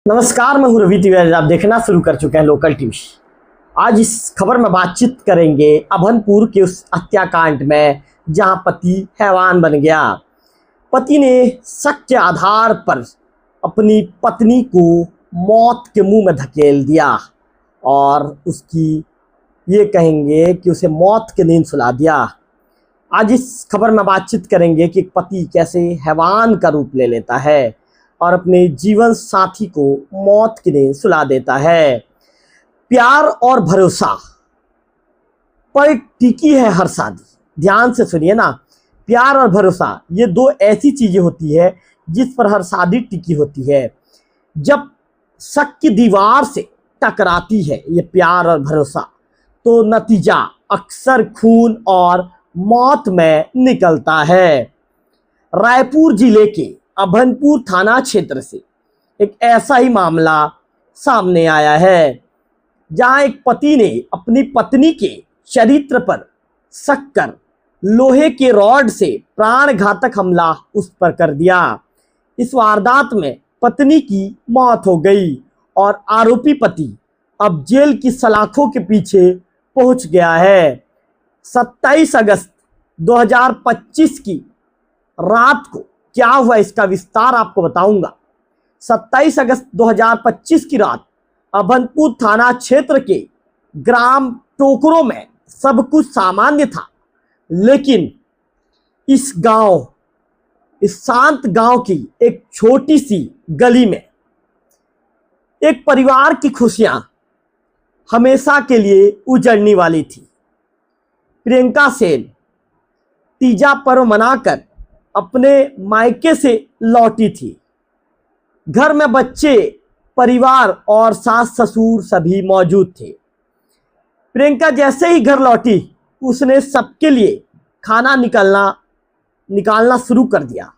नमस्कार, मैं हूं रवि तिवारी। आप देखना शुरू कर चुके हैं लोकल टीवी। आज इस खबर में बातचीत करेंगे अभनपुर के उस हत्याकांड में जहां पति हैवान बन गया। पति ने शक के आधार पर अपनी पत्नी को मौत के मुंह में धकेल दिया और उसकी ये कहेंगे कि उसे मौत की नींद सुला दिया। आज इस खबर में बातचीत करेंगे कि पति कैसे हैवान का रूप ले लेता है और अपने जीवन साथी को मौत की नींद सुला देता है। प्यार और भरोसा पर टिकी है हर शादी। ध्यान से सुनिए ना, प्यार और भरोसा ये दो ऐसी चीजें होती है जिस पर हर शादी टिकी होती है। जब शक की दीवार से टकराती है ये प्यार और भरोसा, तो नतीजा अक्सर खून और मौत में निकलता है। रायपुर जिले के अभनपुर थाना क्षेत्र से एक ऐसा ही मामला सामने आया है, जहां एक पति ने अपनी पत्नी के चरित्र पर शक कर लोहे के रॉड से प्राणघातक हमला उस पर कर दिया। इस वारदात में पत्नी की मौत हो गई और आरोपी पति अब जेल की सलाखों के पीछे पहुंच गया है। 27 अगस्त 2025 की रात को क्या हुआ इसका विस्तार आपको बताऊंगा। 27 अगस्त 2025 की रात अभनपुर थाना क्षेत्र के ग्राम टोकरों में सब कुछ सामान्य था, लेकिन इस शांत गांव की एक छोटी सी गली में एक परिवार की खुशियां हमेशा के लिए उजड़ने वाली थी। प्रियंका सेन तीजा पर्व मनाकर अपने मायके से लौटी थी। घर में बच्चे, परिवार और सास ससुर सभी मौजूद थे। प्रियंका जैसे ही घर लौटी, उसने सबके लिए खाना निकालना शुरू कर दिया,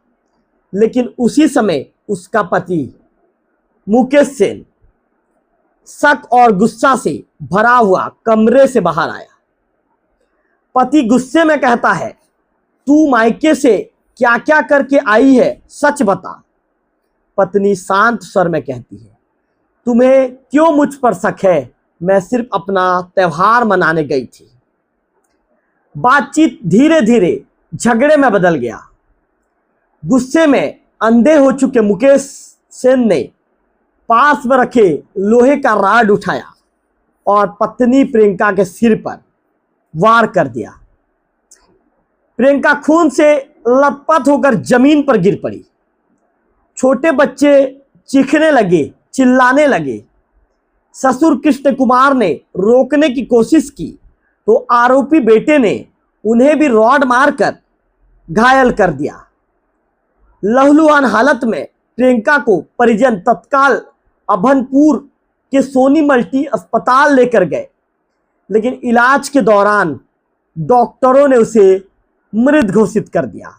लेकिन उसी समय उसका पति मुकेश सेन शक और गुस्सा से भरा हुआ कमरे से बाहर आया। पति गुस्से में कहता है, तू मायके से क्या क्या करके आई है, सच बता। पत्नी शांत स्वर में कहती है, तुम्हें क्यों मुझ पर शक है, मैं सिर्फ अपना त्योहार मनाने गई थी। बातचीत धीरे धीरे झगड़े में बदल गया। गुस्से में अंधे हो चुके मुकेश सेन ने पास में रखे लोहे का रॉड उठाया और पत्नी प्रियंका के सिर पर वार कर दिया। प्रियंका खून से लथपथ होकर जमीन पर गिर पड़ी। छोटे बच्चे चीखने लगे, चिल्लाने लगे। ससुर कृष्ण कुमार ने रोकने की कोशिश की तो आरोपी बेटे ने उन्हें भी रॉड मारकर घायल कर दिया। लहूलुहान हालत में प्रियंका को परिजन तत्काल अभनपुर के सोनी मल्टी अस्पताल लेकर गए, लेकिन इलाज के दौरान डॉक्टरों ने उसे मृत घोषित कर दिया।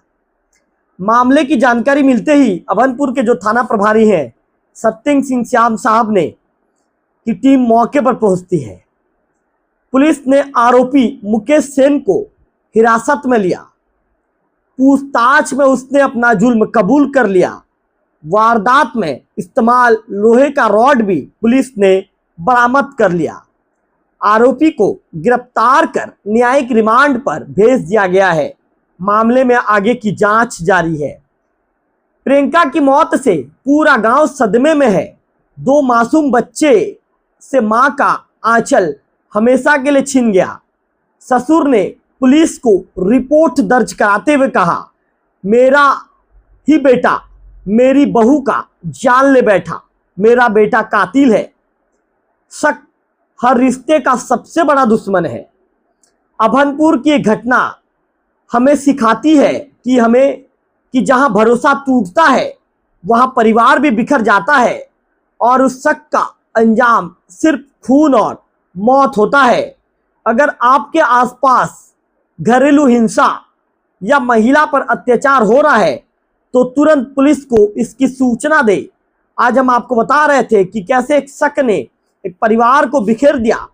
मामले की जानकारी मिलते ही अभनपुर के जो थाना प्रभारी हैं सत्येंद्र सिंह श्याम साहब ने की टीम मौके पर पहुंचती है। पुलिस ने आरोपी मुकेश सेन को हिरासत में लिया। पूछताछ में उसने अपना जुल्म कबूल कर लिया। वारदात में इस्तेमाल लोहे का रॉड भी पुलिस ने बरामद कर लिया। आरोपी को गिरफ्तार कर न्यायिक रिमांड पर भेज दिया गया है। मामले में आगे की जांच जारी है। प्रियंका की मौत से पूरा गांव सदमे में है। दो मासूम बच्चे से मां का आंचल हमेशा के लिए छिन गया। ससुर ने पुलिस को रिपोर्ट दर्ज कराते हुए कहा, मेरा ही बेटा मेरी बहू का जान ले बैठा, मेरा बेटा कातिल है। शक हर रिश्ते का सबसे बड़ा दुश्मन है। अभनपुर की घटना हमें सिखाती है कि जहां भरोसा टूटता है वहां परिवार भी बिखर जाता है और उस शक का अंजाम सिर्फ खून और मौत होता है। अगर आपके आसपास घरेलू हिंसा या महिला पर अत्याचार हो रहा है तो तुरंत पुलिस को इसकी सूचना दे। आज हम आपको बता रहे थे कि कैसे एक शक ने एक परिवार को बिखेर दिया।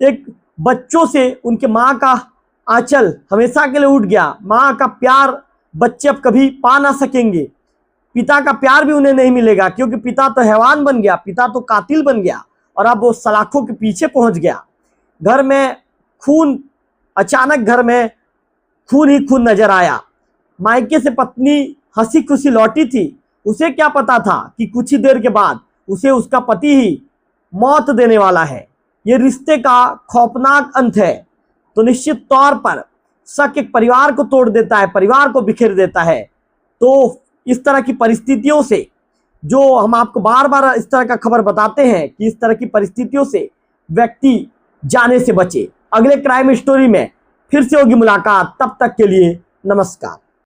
एक बच्चों से उनके माँ का आंचल हमेशा के लिए उठ गया। माँ का प्यार बच्चे अब कभी पा ना सकेंगे। पिता का प्यार भी उन्हें नहीं मिलेगा, क्योंकि पिता तो हैवान बन गया, पिता तो कातिल बन गया और अब वो सलाखों के पीछे पहुंच गया। घर में खून, अचानक घर में खून ही खून नजर आया। मायके से पत्नी हंसी खुशी लौटी थी। उसे क्या पता था कि कुछ ही देर के बाद उसे उसका पति ही मौत देने वाला है। ये रिश्ते का खौफनाक अंत है। तो निश्चित तौर पर शक एक परिवार को तोड़ देता है, परिवार को बिखेर देता है। तो इस तरह की परिस्थितियों से, जो हम आपको बार बार इस तरह का खबर बताते हैं कि इस तरह की परिस्थितियों से व्यक्ति जाने से बचे। अगले क्राइम स्टोरी में फिर से होगी मुलाकात, तब तक के लिए नमस्कार।